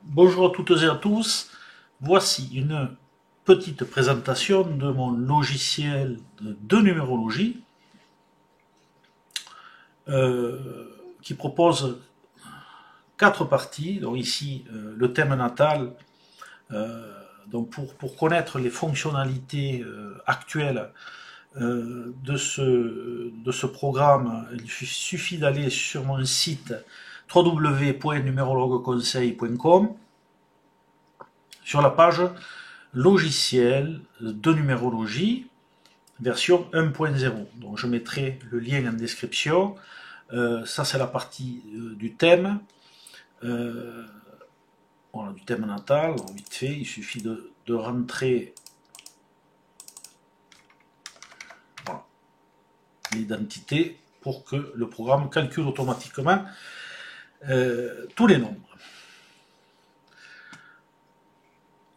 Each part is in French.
Bonjour à toutes et à tous, voici une petite présentation de mon logiciel de numérologie qui propose 4 parties. Donc ici le thème natal, donc pour connaître les fonctionnalités actuelles de ce programme, il suffit d'aller sur mon site www.numérologueconseil.com sur la page logiciel de numérologie version 1.0. Donc je mettrai le lien en description. Ça c'est la partie du thème. Voilà, du thème natal. Donc, vite fait, il suffit de rentrer voilà, l'identité pour que le programme calcule automatiquement tous les nombres.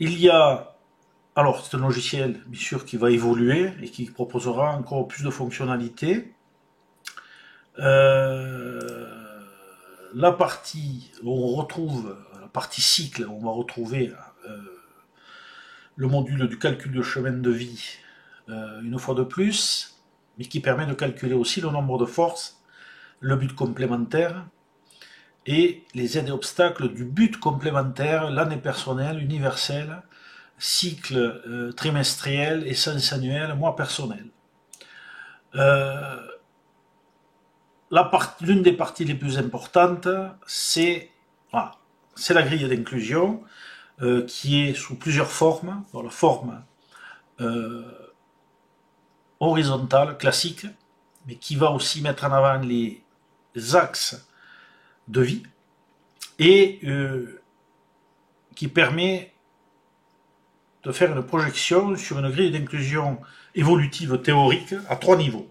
Il y a Alors, c'est un logiciel, bien sûr, qui va évoluer et qui proposera encore plus de fonctionnalités. La partie où on retrouve, la partie cycle, on va retrouver le module du calcul de chemin de vie une fois de plus, mais qui permet de calculer aussi le nombre de forces, le but complémentaire et les aides et obstacles du but complémentaire, l'année personnelle, universelle, cycle trimestriel, essence annuelle, mois personnel. L'une des parties les plus importantes, c'est la grille d'inclusion qui est sous plusieurs formes. Dans la forme horizontale, classique, mais qui va aussi mettre en avant les axes de vie et qui permet de faire une projection sur une grille d'inclusion évolutive théorique à 3 niveaux.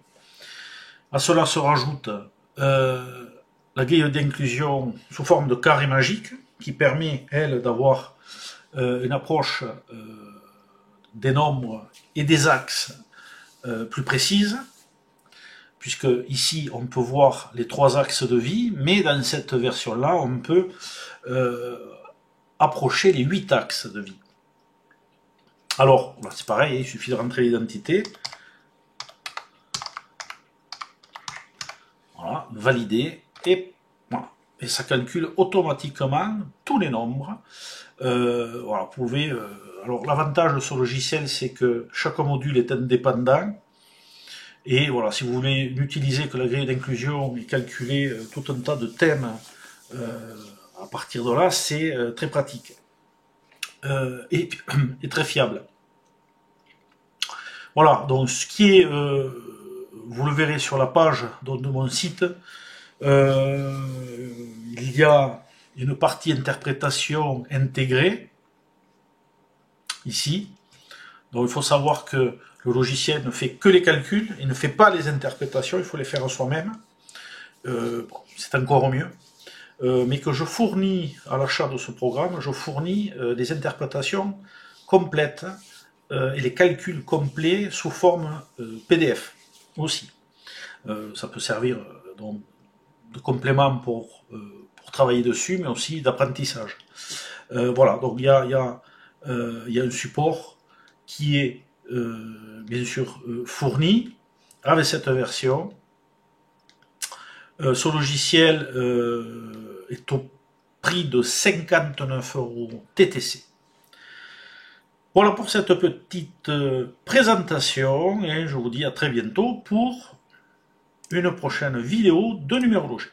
À cela se rajoute la grille d'inclusion sous forme de carré magique, qui permet, elle, d'avoir une approche des nombres et des axes plus précise, puisque ici on peut voir les 3 axes de vie, mais dans cette version-là, on peut approcher les 8 axes de vie. Alors, c'est pareil, il suffit de rentrer l'identité. Voilà, valider, et voilà. Et ça calcule automatiquement tous les nombres. Voilà, vous pouvez. Alors, l'avantage de ce logiciel, c'est que chaque module est indépendant. Et voilà, si vous voulez n'utiliser que la grille d'inclusion et calculer tout un tas de thèmes à partir de là, c'est très pratique. Et très fiable. Voilà, donc ce qui est, vous le verrez sur la page de mon site, il y a une partie interprétation intégrée, ici. Donc il faut savoir que le logiciel ne fait que les calculs, il ne fait pas les interprétations, il faut les faire soi-même. C'est encore mieux. Mais que je fournis à l'achat de ce programme, je fournis des interprétations complètes et les calculs complets sous forme PDF aussi. Ça peut servir donc, de complément pour travailler dessus, mais aussi d'apprentissage. Voilà, donc il y a un support qui est bien sûr fourni avec cette version. Ce logiciel est au prix de 59 € TTC. Voilà pour cette petite présentation et je vous dis à très bientôt pour une prochaine vidéo de numérologie.